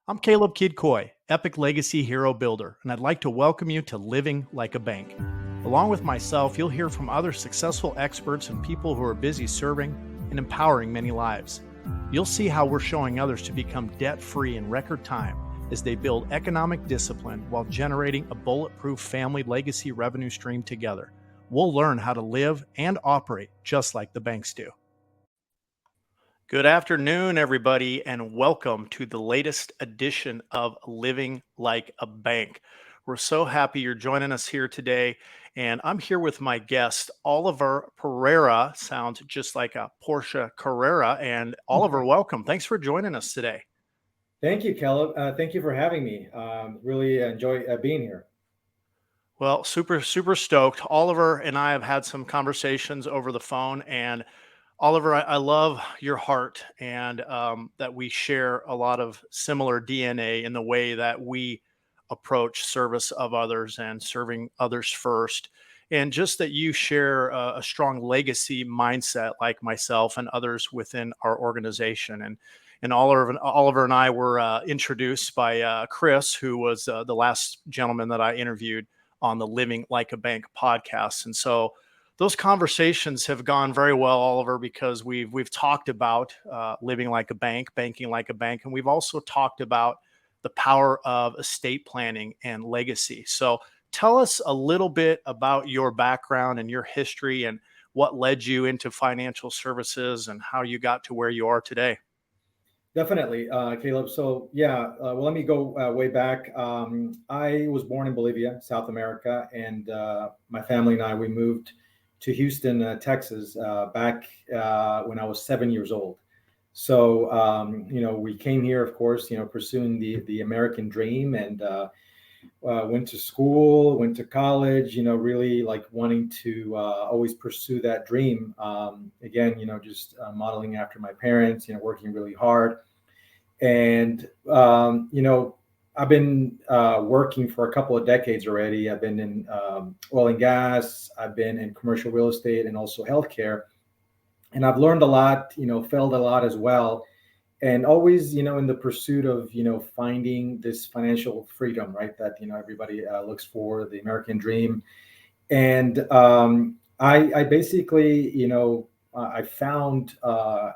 I'm Caleb Kidd Coy, Epic Legacy Hero Builder, and I'd like to welcome you to Living Like a Bank. Along with myself, you'll hear from other successful experts and people who are busy serving and empowering many lives. You'll see how we're showing others to become debt-free in record time as they build economic discipline while generating a bulletproof family legacy revenue stream together. We'll learn how to live and operate just like the banks do. Good afternoon, everybody, and welcome to the latest edition of Living Like a Bank. We're so happy you're joining us here today, and I'm here with my guest, Oliver Pereira. Sounds just like a Porsche Carrera. And Oliver, welcome. Thanks for joining us today. Thank you, Caleb. Thank you for having me. Really enjoy being here. Well, super stoked. Oliver and I have had some conversations over the phone, and Oliver, I love your heart and that we share a lot of similar DNA in the way that we approach service of others and serving others first. And just that you share a strong legacy mindset like myself and others within our organization. And Oliver and I were introduced by Chris, who was the last gentleman that I interviewed on the Living Like a Bank podcast. And so those conversations have gone very well, Oliver, because we've talked about living like a bank, banking like a bank, and we've also talked about the power of estate planning and legacy. So tell us a little bit about your background and your history and what led you into financial services and how you got to where you are today. Definitely, Caleb. So yeah, well, let me go way back. I was born in Bolivia, South America, and my family and we moved to Houston, Texas, back when I was 7 years old. So we came here, of course, pursuing the American dream, and went to school, went to college, really like wanting to always pursue that dream. Again, just modeling after my parents, working really hard. And, I've been working for a couple of decades already. I've been in oil and gas, I've been in commercial real estate and also healthcare. And I've learned a lot, failed a lot as well, and always in the pursuit of finding this financial freedom, right, that everybody looks for, the American dream. And I basically I found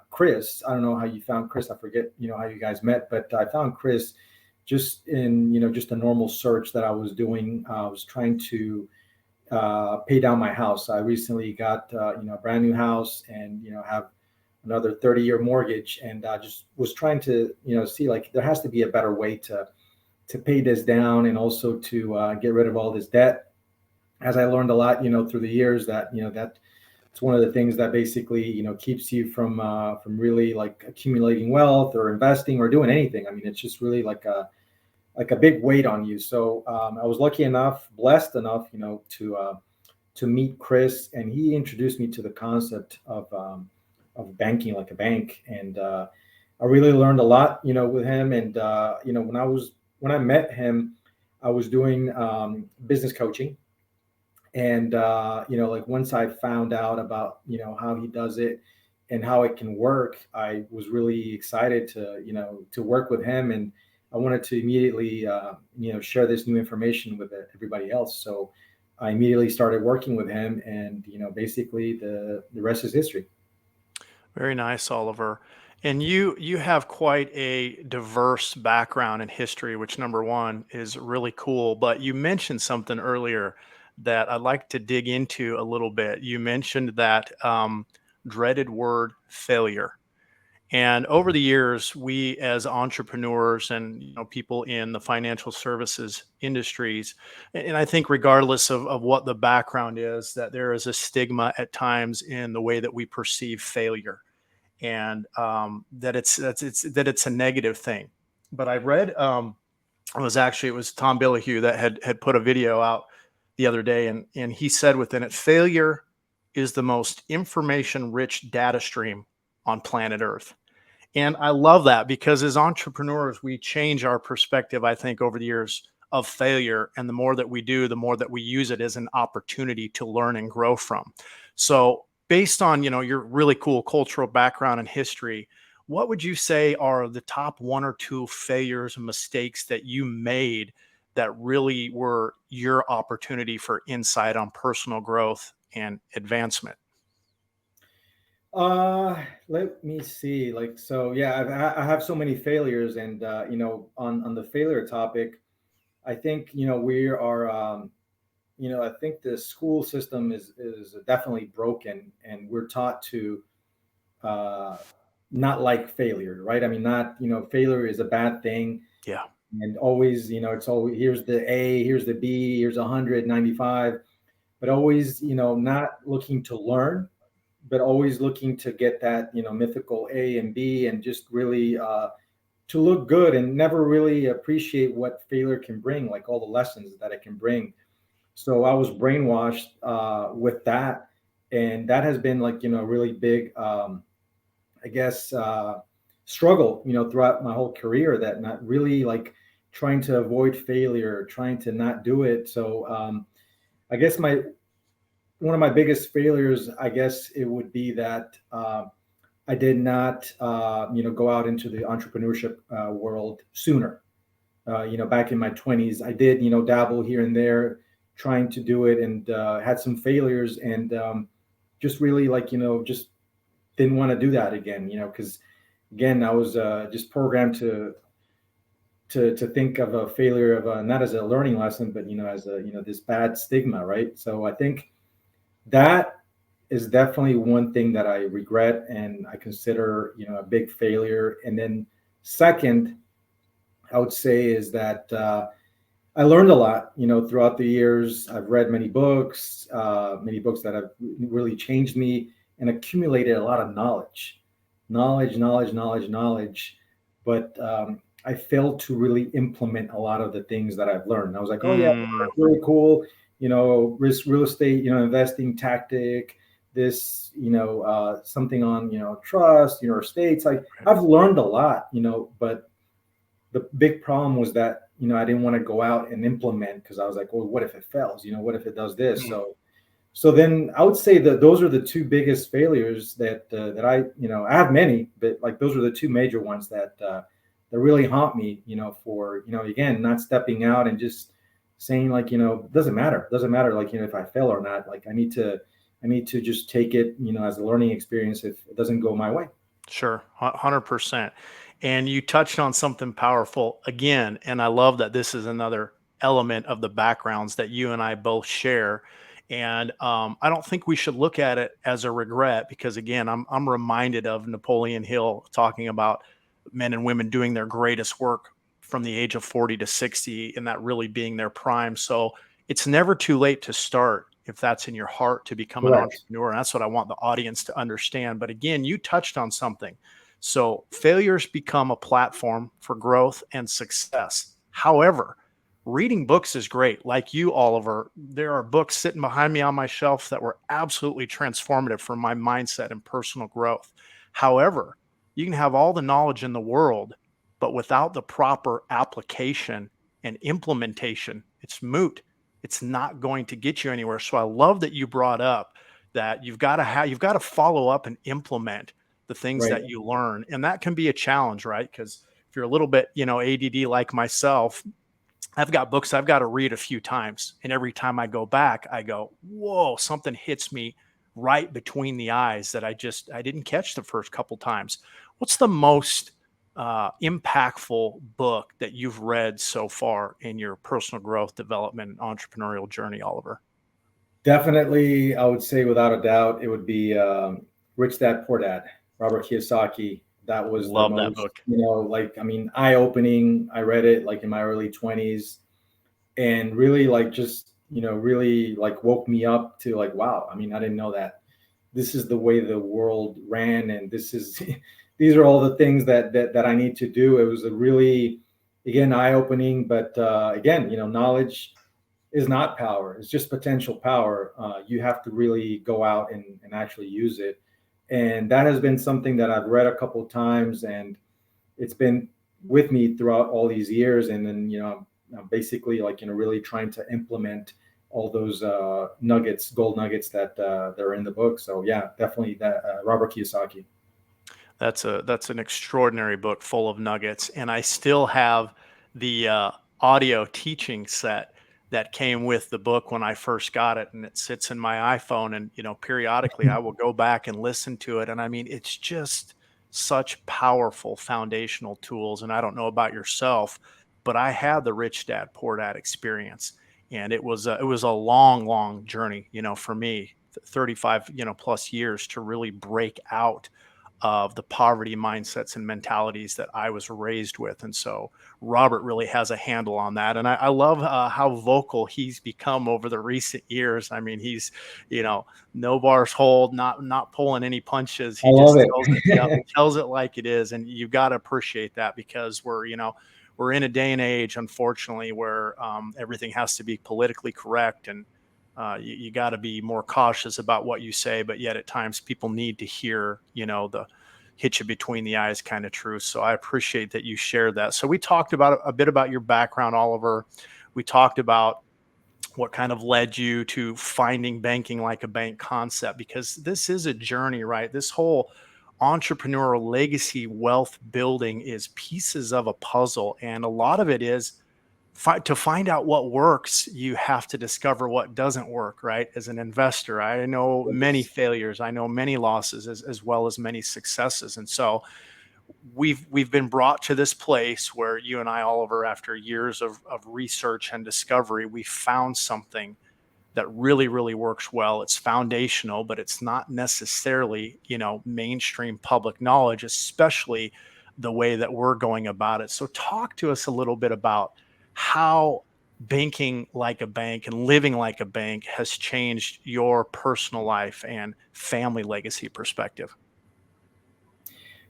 Chris. I don't know how you found Chris. I forget how you guys met, but I found Chris just in just a normal search that I was doing. I was trying to pay down my house. I recently got a brand new house, and have another 30-year mortgage, and I just was trying to see, like, there has to be a better way to pay this down, and also to get rid of all this debt. As I learned a lot through the years, that that it's one of the things that basically keeps you from really like accumulating wealth or investing or doing anything. I mean, it's just really like a big weight on you. So I was lucky enough, blessed enough, to meet Chris, and he introduced me to the concept of banking like a bank. And I really learned a lot, with him. And when I met him, I was doing business coaching. And like, once I found out about how he does it and how it can work, I was really excited to work with him, and I wanted to immediately share this new information with everybody else. So I immediately started working with him, and basically the rest is history. Very nice, Oliver. And you have quite a diverse background and history, which number one is really cool. But you mentioned something earlier that I'd like to dig into a little bit. You mentioned that dreaded word failure. And over the years, we as entrepreneurs and people in the financial services industries, and I think regardless of what the background is, that there is a stigma at times in the way that we perceive failure, and that it's a negative thing. But I read it was Tom Billihue that had put a video out the other day, and he said within it, failure is the most information rich data stream on planet Earth. And I love that, because as entrepreneurs, we change our perspective, I think, over the years of failure. And the more that we do, the more that we use it as an opportunity to learn and grow from. So based on, your really cool cultural background and history, what would you say are the top one or two failures and mistakes that you made that really were your opportunity for insight on personal growth and advancement? Let me see. Like, so yeah, I have so many failures, and on the failure topic, I think we are. I think the school system is definitely broken, and we're taught to uh, not like failure, right? I mean, not failure is a bad thing, Yeah. and always it's always here's the A, here's the B, here's 195, but always not looking to learn, but always looking to get that mythical A and B, and just really to look good, and never really appreciate what failure can bring, like all the lessons that it can bring. So I was brainwashed with that, and that has been like a really big, I guess, struggle throughout my whole career. That not really like trying to avoid failure, trying to not do it. So I guess my one of my biggest failures, I guess it would be that I did not, go out into the entrepreneurship world sooner. Back in my 20s, I did, dabble here and there, trying to do it, and had some failures, and just really like, just didn't want to do that again, because again, I was just programmed to think of a failure of not as a learning lesson, but as a this bad stigma, right? So I think that is definitely one thing that I regret, and I consider a big failure. And then second, I would say is that I learned a lot, throughout the years. I've read many books that have really changed me, and accumulated a lot of knowledge. But I failed to really implement a lot of the things that I've learned. I was like, oh yeah, Mm, that's really cool, risk real estate, investing tactic, this, something on, trust, or estates. Like I've learned a lot, but the big problem was that I didn't want to go out and implement, because I was like, well, what if it fails? What if it does this? mm, So then I would say that those are the two biggest failures that I have many, but like those are the two major ones that really haunt me, for again, not stepping out and just saying like doesn't matter like if I fail or not. Like I need to just take it as a learning experience if it doesn't go my way. sure, 100%. And you touched on something powerful again, and I love that this is another element of the backgrounds that you and I both share. And I don't think we should look at it as a regret, because again, I'm reminded of Napoleon Hill talking about men and women doing their greatest work from the age of 40 to 60, and that really being their prime. So it's never too late to start if that's in your heart to become an Correct. entrepreneur. And that's what I want the audience to understand. But again, you touched on something. So failures become a platform for growth and success. However, reading books is great. Like you, Oliver, there are books sitting behind me on my shelf that were absolutely transformative for my mindset and personal growth. However, you can have all the knowledge in the world, but without the proper application and implementation, it's moot. It's not going to get you anywhere. So I love that you brought up that you've got to follow up and implement the things Right. that you learn. And that can be a challenge, right? Because if you're a little bit, ADD like myself, I've got books I've got to read a few times. And every time I go back, I go, whoa, something hits me right between the eyes that I didn't catch the first couple times. What's the most impactful book that you've read so far in your personal growth, development, and entrepreneurial journey, Oliver? Definitely, I would say without a doubt, it would be Rich Dad Poor Dad, Robert Kiyosaki. That was the Love that most, book. like, I mean, eye opening. I read it like in my early 20s, and really, like, just, really like woke me up to like, wow, I mean, I didn't know that this is the way the world ran, and this is, these are all the things that I need to do. It was a really, again, eye opening, but again, knowledge is not power. It's just potential power. You have to really go out and actually use it. And that has been something that I've read a couple of times, and it's been with me throughout all these years. And then, I'm basically like, really trying to implement all those gold nuggets that are in the book. So yeah, definitely that Robert Kiyosaki. That's an extraordinary book full of nuggets, and I still have the audio teaching set that came with the book when I first got it, and it sits in my iPhone. And periodically I will go back and listen to it, and I mean, it's just such powerful foundational tools. And I don't know about yourself, but I had the Rich Dad Poor Dad experience, and it was a long, long journey, for me, 35 plus years to really break out of the poverty mindsets and mentalities that I was raised with. And so Robert really has a handle on that. And I love how vocal he's become over the recent years. I mean, he's, you know, no bars hold, not pulling any punches. I He love just it. tells it, yeah, tells it like it is. And you've got to appreciate that, because we're in a day and age, unfortunately, where everything has to be politically correct, and you got to be more cautious about what you say, but yet at times people need to hear, the hit you between the eyes kind of truth. So I appreciate that you shared that. So we talked about a bit about your background, Oliver. We talked about what kind of led you to finding banking like a bank concept, because this is a journey, right? This whole entrepreneurial legacy wealth building is pieces of a puzzle, and a lot of it is to find out what works. You have to discover what doesn't work, right? As an investor, I know many Yes. failures, I know many losses, as well as many successes. And so we've been brought to this place where you and I, Oliver, after years of research and discovery, we found something that really, really works well. It's foundational, but it's not necessarily, mainstream public knowledge, especially the way that we're going about it. So talk to us a little bit about how banking like a bank and living like a bank has changed your personal life and family legacy perspective.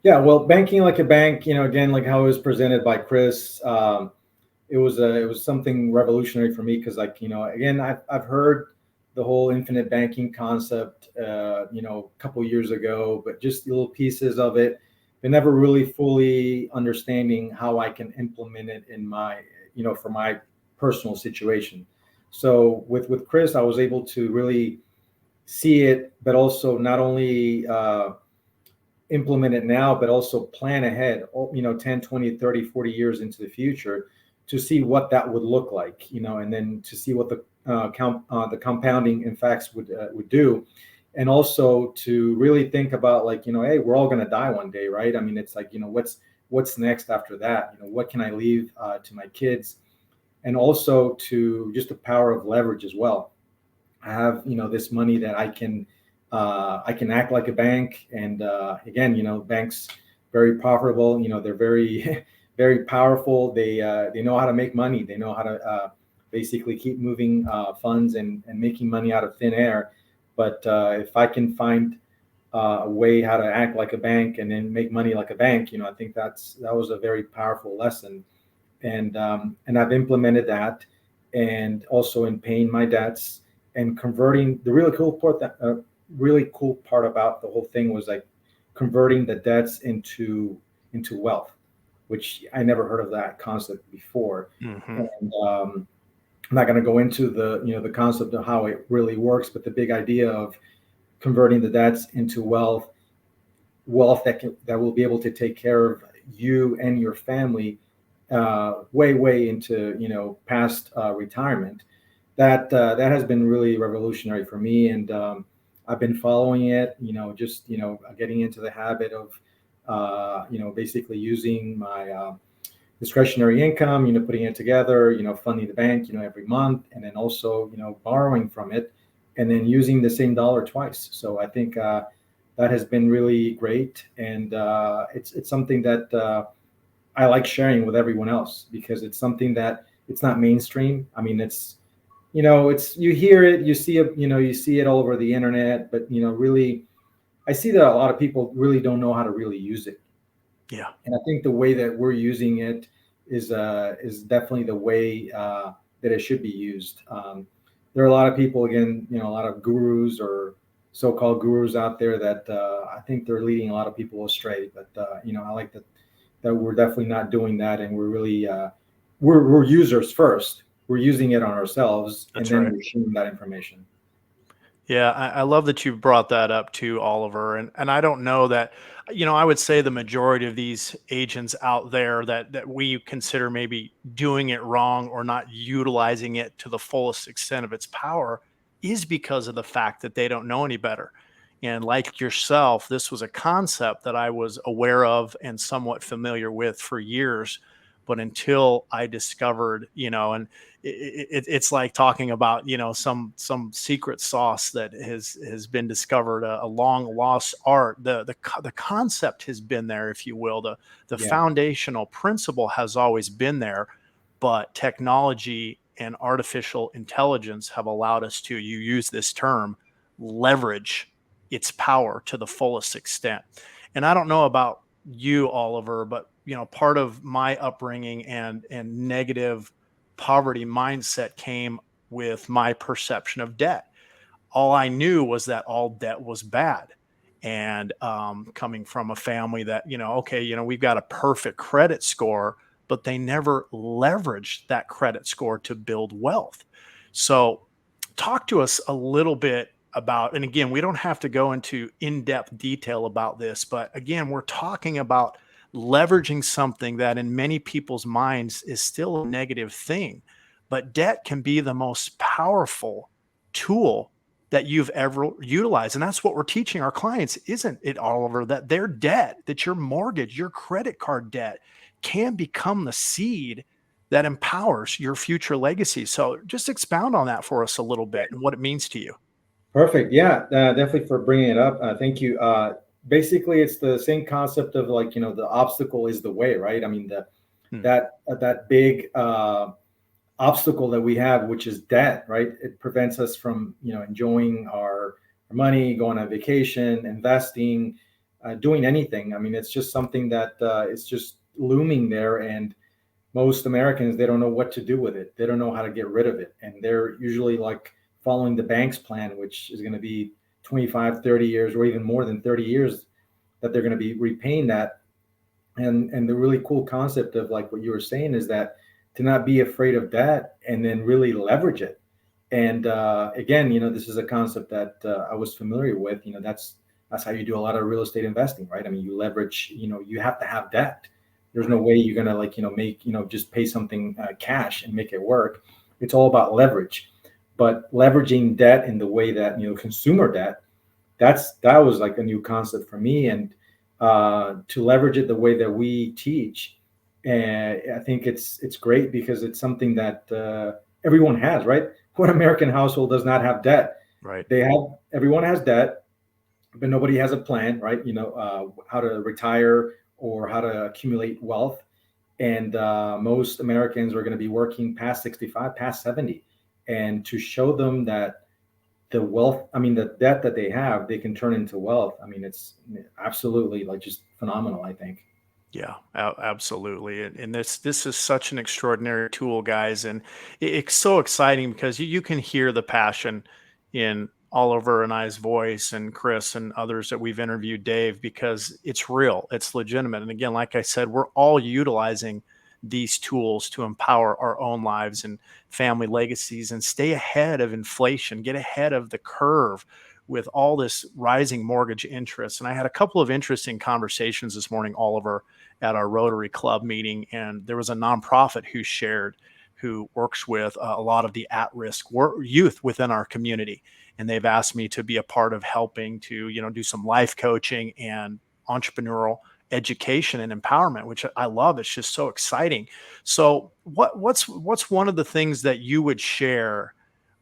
Yeah, well, banking like a bank, again, like how it was presented by Chris, it was something revolutionary for me because, like, again, I've heard the whole infinite banking concept, a couple years ago, but just little pieces of it, but never really fully understanding how I can implement it in my, for my personal situation. So with Chris, I was able to really see it, but also not only implement it now, but also plan ahead, 10, 20, 30, 40 years into the future to see what that would look like, and then to see what the compounding effects would do. And also to really think about, like, hey, we're all going to die one day, right? I mean, it's like, what's next after that? What can I leave to my kids? And also to just the power of leverage as well. I have, this money that I can act like a bank. And again, banks very profitable. They're very very powerful. They know how to make money. They know how to basically keep moving funds and making money out of thin air. But if I can find a way how to act like a bank and then make money like a bank, I think that was a very powerful lesson. And I've implemented that, and also in paying my debts and converting. The really cool part about the whole thing was, like, converting the debts into wealth, which I never heard of that concept before. Hmm. And I'm not going to go into the concept of how it really works, but the big idea of converting the debts into wealth that will be able to take care of you and your family way into past retirement. That has been really revolutionary for me, and I've been following it. Just getting into the habit of basically using my discretionary income. Putting it together. Funding the bank. Every month, and then also borrowing from it, and then using the same dollar twice. So I think that has been really great, and it's something that I like sharing with everyone else, because it's something that it's not mainstream. I mean, it's you hear it, you see it, you see it all over the internet, but really, I see that a lot of people really don't know how to really use it. Yeah. And I think the way that we're using it is definitely the way that it should be used. There are a lot of people, again, a lot of gurus or so-called gurus out there that I think they're leading a lot of people astray. But I like that we're definitely not doing that, and we're really we're users first. We're using it on ourselves, and That's then right. we're sharing that information. Yeah, I love that you brought that up too, Oliver. And I don't know that, I would say the majority of these agents out there that we consider maybe doing it wrong or not utilizing it to the fullest extent of its power is because of the fact that they don't know any better. And like yourself, this was a concept that I was aware of and somewhat familiar with for years. But until I discovered, and it's like talking about some secret sauce that has been discovered, a long lost art. The concept has been there, if you will. The Yeah, foundational principle has always been there, but technology and artificial intelligence have allowed us to, you use this term, leverage its power to the fullest extent. And I don't know about you, Oliver, but part of my upbringing and negative poverty mindset came with my perception of debt. All I knew was that all debt was bad. And coming from a family that, okay, we've got a perfect credit score, but they never leveraged that credit score to build wealth. So, talk to us a little bit about, and again, we don't have to go into in depth detail about this, but again, we're talking about leveraging something that in many people's minds is still a negative thing. But debt can be the most powerful tool that you've ever utilized. And that's what we're teaching our clients, isn't it, Oliver? That their debt, that your mortgage, your credit card debt can become the seed that empowers your future legacy. So just expound on that for us a little bit and what it means to you. perfect. Yeah, definitely for bringing it up. Thank you. Basically, it's the same concept of like the obstacle is the way, right? I mean Hmm. that big obstacle that we have, which is debt, right? It prevents us from enjoying our money, going on vacation, investing, doing anything. I mean, it's just something that it's just looming there, and most Americans, they don't know what to do with it. They don't know how to get rid of it, and they're usually like following the bank's plan, which is going to be 25, 30 years, or even more than 30 years that they're going to be repaying that. And the really cool concept of like what you were saying is that to not be afraid of that and then really leverage it. And again, this is a concept that I was familiar with. That's how you do a lot of real estate investing, right? I mean, you leverage. You have to have debt. There's no Right. way you're gonna like make just pay something cash and make it work. It's all about leverage. But leveraging debt in the way that consumer debt, that was like a new concept for me. And to leverage it the way that we teach, and I think it's great because it's something that everyone has, right? What American household does not have debt? Right. Everyone has debt, but nobody has a plan, right? How to retire or how to accumulate wealth. And most Americans are going to be working past 65, past 70. And to show them that the wealth, I mean, the debt that they have, they can turn into wealth. I mean, it's absolutely like just phenomenal, I think. Yeah, absolutely. And this is such an extraordinary tool, guys. And it's so exciting because you can hear the passion in Oliver and I's voice, and Chris and others that we've interviewed, Dave, because it's real, it's legitimate. And again, like I said, we're all utilizing these tools to empower our own lives and family legacies and stay ahead of inflation, get ahead of the curve with all this rising mortgage interest. And I had a couple of interesting conversations this morning, Oliver, at our Rotary Club meeting, and there was a nonprofit who shared, who works with a lot of the at-risk youth within our community, and they've asked me to be a part of helping to do some life coaching and entrepreneurial education and empowerment, which I love. It's just so exciting. So, what's one of the things that you would share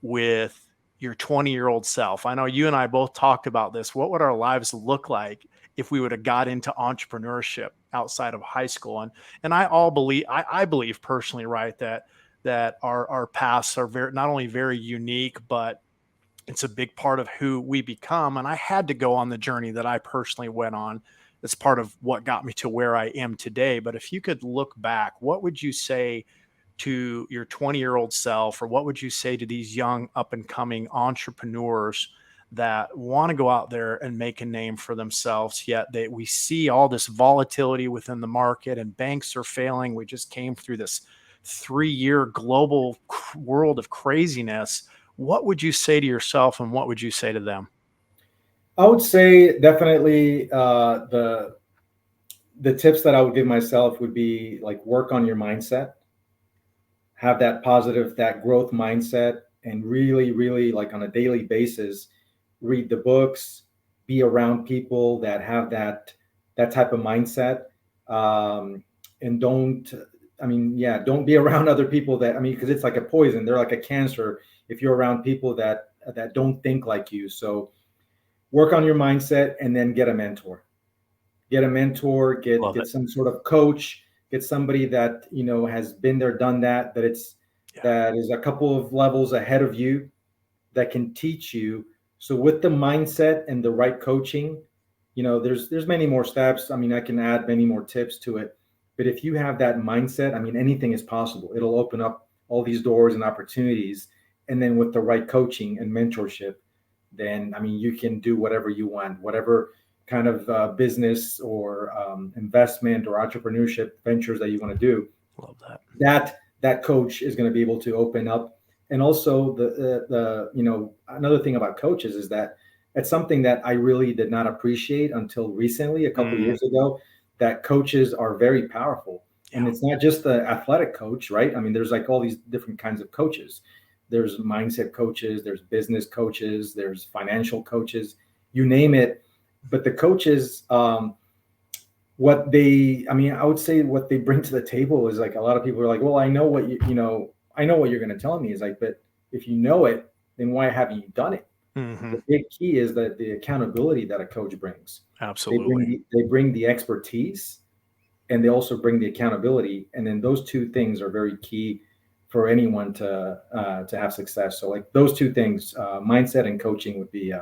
with your 20-year-old self? I know you and I both talked about this. What would our lives look like if we would have got into entrepreneurship outside of high school? And I believe personally, right, that our paths are very, not only very unique, but it's a big part of who we become. And I had to go on the journey that I personally went on. It's part of what got me to where I am today. But if you could look back, what would you say to your 20-year-old self, or what would you say to these young up and coming entrepreneurs that want to go out there and make a name for themselves, yet we see all this volatility within the market and banks are failing? We just came through this 3-year global world of craziness. what would you say to yourself and what would you say to them? I would say definitely the tips that I would give myself would be like work on your mindset, have that positive, that growth mindset, and really, really like on a daily basis, read the books, be around people that have that type of mindset, and don't. I mean, yeah, don't be around other people that I mean, because it's like a poison. They're like a cancer if you're around people that don't think like you. So work on your mindset and then get a mentor, Love get it. some sort of coach, get somebody that has been there, done that, Yeah. that is a couple of levels ahead of you that can teach you. So with the mindset and the right coaching, there's many more steps. I mean, I can add many more tips to it, but if you have that mindset, I mean, anything is possible. It'll open up all these doors and opportunities. And then with the right coaching and mentorship, then I mean, you can do whatever you want, whatever kind of business or investment or entrepreneurship ventures that you want to do. Love that. That coach is going to be able to open up. And also another thing about coaches is that it's something that I really did not appreciate until recently, a couple of Mm, years ago, that coaches are very powerful. And yeah. it's not just the athletic coach, right? I mean, there's like all these different kinds of coaches. There's mindset coaches, there's business coaches, there's financial coaches, you name it. But the coaches, I mean, I would say what they bring to the table is like a lot of people are like, well, I know what I know what you're going to tell me is like, but if you know it, then why haven't you done it? Hmm. The big key is that the accountability that a coach brings. Absolutely. They bring the expertise and they also bring the accountability, and then those two things are very key for anyone to have success. So like those two things, mindset and coaching would be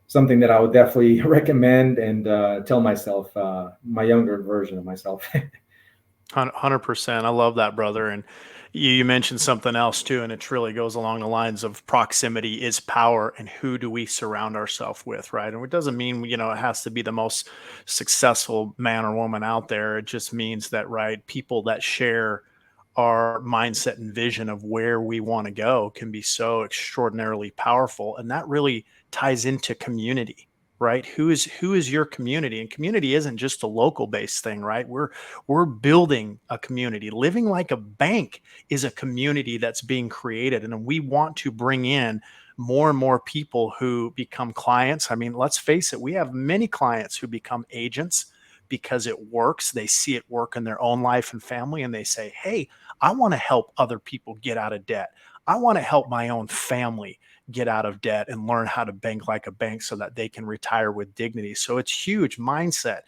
something that I would definitely recommend and tell myself, my younger version of myself. 100%. I love that, brother. And you mentioned something else too, and it really goes along the lines of proximity is power, and who do we surround ourselves with, right? And it doesn't mean it has to be the most successful man or woman out there. It just means that, right, people that share our mindset and vision of where we want to go can be so extraordinarily powerful, and that really ties into community. Right? Who is your community? And community isn't just a local based thing, right? We're building a community. Living like a bank is a community that's being created. And we want to bring in more and more people who become clients. I mean, let's face it, we have many clients who become agents because it works. They see it work in their own life and family, and they say, hey, I want to help other people get out of debt. I want to help my own family get out of debt and learn how to bank like a bank so that they can retire with dignity. So it's huge mindset,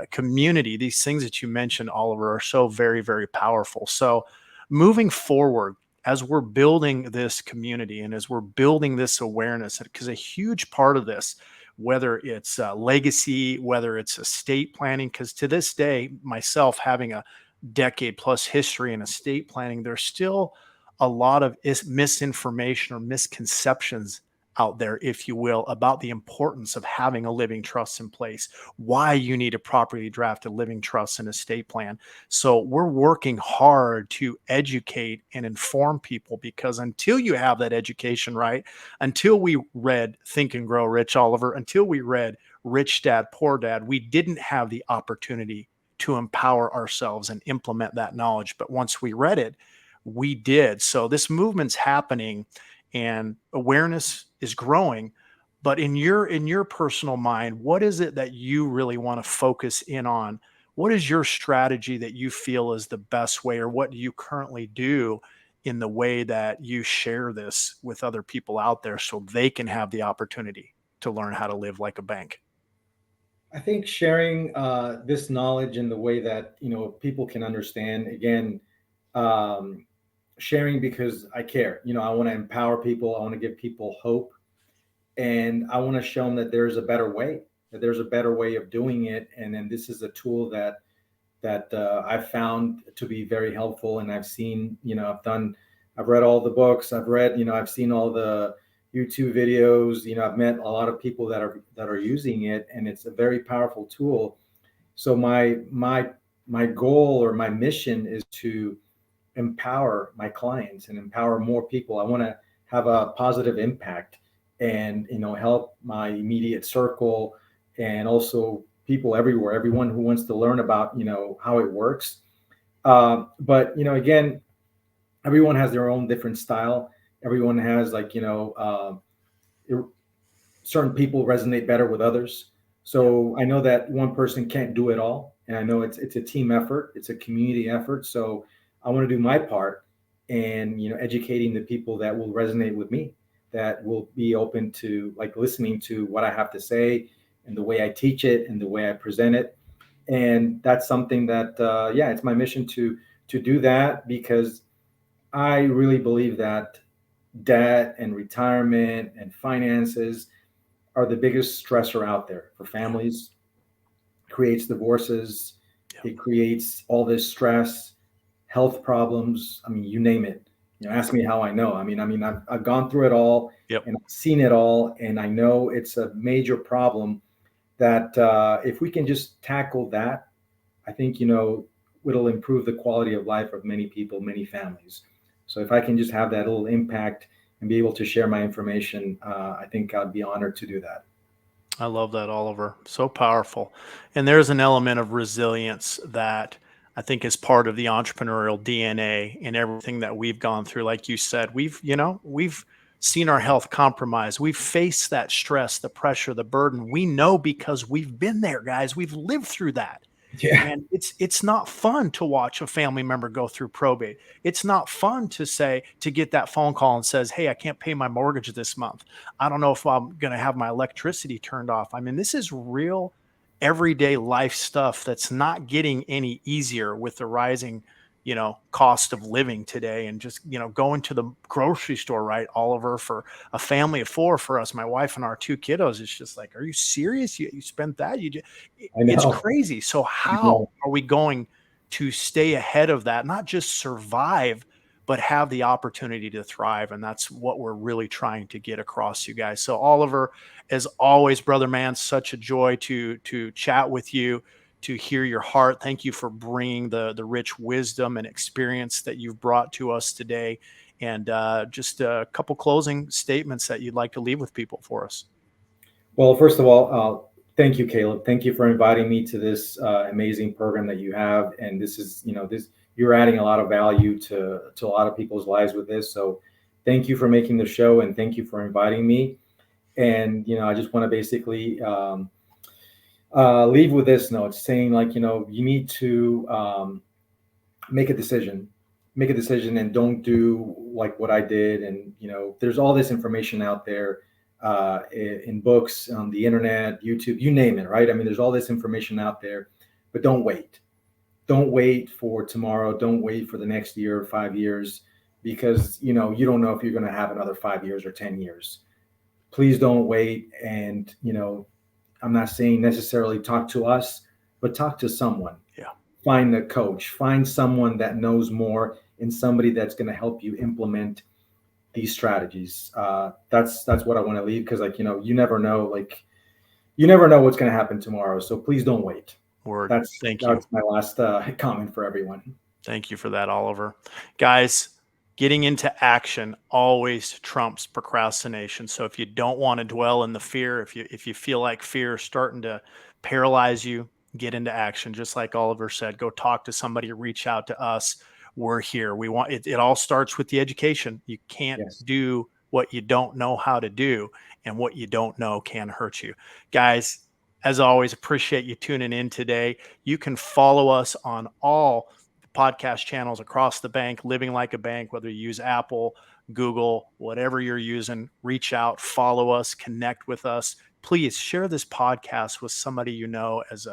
community. These things that you mentioned, Oliver, are so very, very powerful. So moving forward, as we're building this community and as we're building this awareness, because a huge part of this, whether it's legacy, whether it's estate planning, because to this day, myself having a decade plus history in estate planning, there's still a lot of misinformation or misconceptions out there, if you will, about the importance of having a living trust in place, why you need a properly drafted living trust and estate plan. So we're working hard to educate and inform people, because until you have that education, right, until we read Think and Grow Rich, Oliver, until we read Rich Dad, Poor Dad, we didn't have the opportunity to empower ourselves and implement that knowledge. But once we read it, we did. So this movement's happening and awareness is growing. But in your personal mind, what is it that you really want to focus in on? What is your strategy that you feel is the best way, or what do you currently do in the way that you share this with other people out there so they can have the opportunity to learn how to live like a bank? I think sharing this knowledge in the way that people can understand. Again, um, sharing because I care. I want to empower people. I want to give people hope, and I want to show them that there's a better way. That there's a better way of doing it, and then this is a tool that I've found to be very helpful. And I've seen, I've read all the books. I've read, I've seen all the YouTube videos. I've met a lot of people that are using it, and it's a very powerful tool. So my goal or my mission is to empower my clients and empower more people. I want to have a positive impact and, help my immediate circle and also people everywhere, everyone who wants to learn about, how it works. But, again, everyone has their own different style. Everyone has like, certain people resonate better with others. So I know that one person can't do it all, and I know it's a team effort, it's a community effort. So I want to do my part, and educating the people that will resonate with me, that will be open to like listening to what I have to say, and the way I teach it, and the way I present it. And that's something that yeah, it's my mission to do that, because I really believe that debt and retirement and finances are the biggest stressor out there for Yeah. families. Creates divorces, Yeah. it creates all this stress, health problems. I mean, you name it. Ask me how I know. I mean, I've gone through it all, Yep. and I've seen it all, and I know it's a major problem. That if we can just tackle that, I think it'll improve the quality of life of many people, many families. So if I can just have that little impact and be able to share my information, I think I'd be honored to do that. I love that, Oliver. So powerful. And there's an element of resilience that I think is part of the entrepreneurial DNA in everything that we've gone through. Like you said, we've seen our health compromised. We've faced that stress, the pressure, the burden. We know because we've been there, guys. We've lived through that. Yeah. And it's not fun to watch a family member go through probate. It's not fun to get that phone call and says, "Hey, I can't pay my mortgage this month. I don't know if I'm going to have my electricity turned off." I mean, this is real everyday life stuff that's not getting any easier with the rising, cost of living today. And just, going to the grocery store, right, Oliver, for a family of four, for us, my wife and our two kiddos, it's just like, are you serious? You spent that? I It's know. crazy. So I how know. are we going to stay ahead of that? Not just survive, but have the opportunity to thrive. And that's what we're really trying to get across, you guys. So Oliver, as always, brother man, such a joy to chat with you, to hear your heart. Thank you for bringing the rich wisdom and experience that you've brought to us today. And just a couple closing statements that you'd like to leave with people for us. Well, first of all, thank you, Caleb. Thank you for inviting me to this amazing program that you have. And this is, this you're adding a lot of value to a lot of people's lives with this. So, thank you for making the show, and thank you for inviting me. And I just want to basically leave with this note, saying like, you need to make a decision. Make a decision, and don't do like what I did. And there's all this information out there in books, on the internet, YouTube, you name it, right? I mean, there's all this information out there, but don't wait. Don't wait for tomorrow. Don't wait for the next year or 5 years, because you don't know if you're going to have another 5 years or 10 years. Please don't wait. And I'm not saying necessarily talk to us, but talk to someone. Yeah. Find a coach. Find someone that knows more, and somebody that's going to help you implement these strategies. That's what I want to leave, because like you never know, like you never know what's going to happen tomorrow. So please don't wait. Word. That's Thank you. that's my last comment for everyone. Thank you for that, Oliver. Guys, getting into action always trumps procrastination. So if you don't want to dwell in the fear, if you feel like fear is starting to paralyze you, get into action. Just like Oliver said, go talk to somebody, reach out to us. We're here. We want it. It all starts with the education. You can't Yes, do what you don't know how to do, and what you don't know can hurt you. Guys, as always, appreciate you tuning in today. You can follow us on all podcast channels across the bank, living like a bank, whether you use Apple, Google, whatever you're using, reach out, follow us, connect with us. Please share this podcast with somebody you know as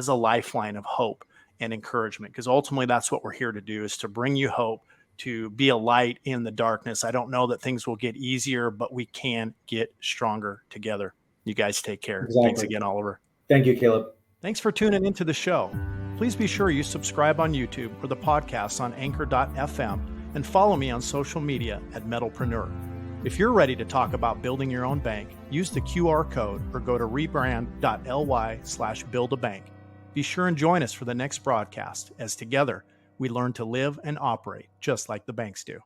a lifeline of hope and encouragement, because ultimately that's what we're here to do, is to bring you hope, to be a light in the darkness. I don't know that things will get easier, but we can get stronger together. You guys take care. Thanks exactly. again, Oliver. Thank you, Caleb. Thanks for tuning into the show. Please be sure you subscribe on YouTube or the podcast on anchor.fm, and follow me on social media at Metalpreneur. If you're ready to talk about building your own bank, use the QR code or go to rebrand.ly/buildabank. Be sure and join us for the next broadcast, as together we learn to live and operate just like the banks do.